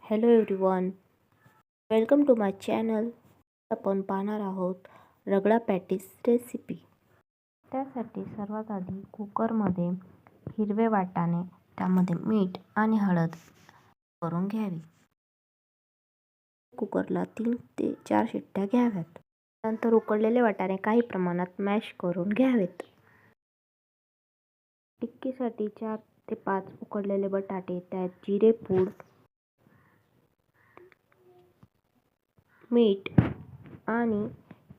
Hello everyone, welcome to my channel. आपण पाहणार आहोत रगडा पॅटीस रेसिपी. त्यासाठी सर्वात आधी कुकरमध्ये हिरवे वाटाणे, त्यामध्ये मीठ आणि हळद करून घ्यावी. कुकरला 3 ते 4 शिट्ट्या घ्याव्यात. नंतर उकडलेले वाटाणे काही प्रमाणात मॅश करून घ्यावेत. टिक्कीसाठी 4 ते 5 उकडलेले बटाटे, त्यात जिरे पूड, मीठ आणि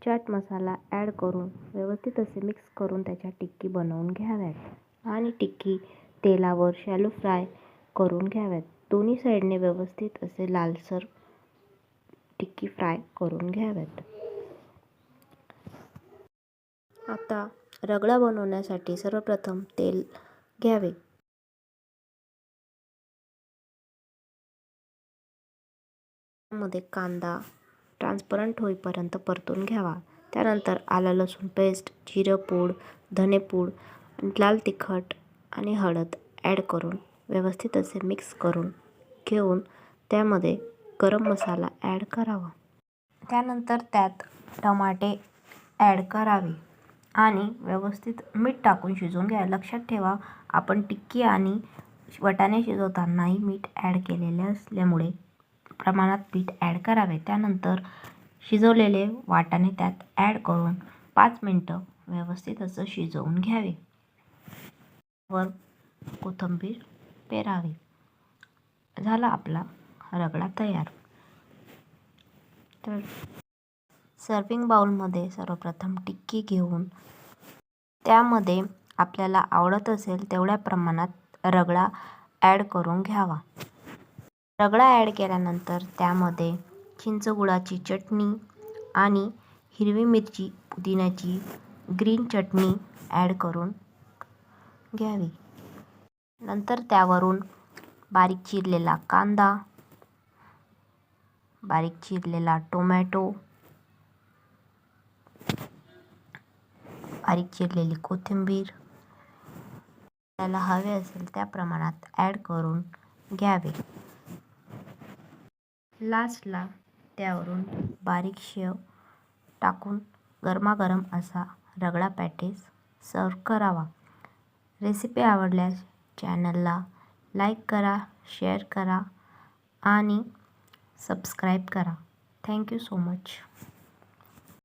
चाट मसाला ॲड करून व्यवस्थित असे मिक्स करून त्याच्या टिक्की बनवून घ्याव्यात आणि टिक्की तेलावर शॅलो फ्राय करून घ्याव्यात. दोन्ही साईडने व्यवस्थित असे लालसर टिक्की फ्राय करून घ्याव्यात. आता रगडा बनवण्यासाठी सर्वप्रथम तेल घ्यावे. त्यामध्ये कांदा ट्रान्सपरंट होईपर्यंत परतून घ्यावा. त्यानंतर आलं लसूण पेस्ट, जिरं पूड, धनेपूड, लाल तिखट आणि हळद ॲड करून व्यवस्थित असे मिक्स करून घेऊन त्यामध्ये गरम मसाला ॲड करावा. त्यानंतर त्यात टमाटे ॲड करावे आणि व्यवस्थित मीठ टाकून शिजवून घ्यावे. लक्षात ठेवा, आपण टिक्की आणि वाटाणे शिजवतानाही मीठ ॲड केलेले असल्यामुळे प्रमाणात मीठ ॲड करावे. त्यानंतर शिजवलेले वाटाणे त्यात ॲड करून 5 मिनिटं व्यवस्थित असं शिजवून घ्यावे. वर कोथिंबीर पेरावी. झाला आपला रगडा तयार. तर सर्विंग बाउलमध्ये सर्वप्रथम टिक्की घेऊन त्यामध्ये आपल्याला आवडत असेल तेवढ्या प्रमाणात रगडा ॲड करून घ्यावा. रगडा ॲड केल्यानंतर त्यामध्ये चिंचगुळाची चटणी आणि हिरवी मिरची, पुदिन्याची ग्रीन चटणी ॲड करून घ्यावी. नंतर त्यावरून बारीक चिरलेला कांदा, बारीक चिरलेला टोमॅटो, बारीक चिरलेली कोथिंबीर त्याला हवे असेल त्या प्रमाणात ॲड करून घ्यावे. लास्टला त्यावरून बारीक शेव टाकून गरमागरम असा रगडा पॅटीस सर्व करावा. रेसिपी आवडल्यास चॅनलला लाईक करा, शेअर करा आणि सबस्क्राईब करा. Thank you so much.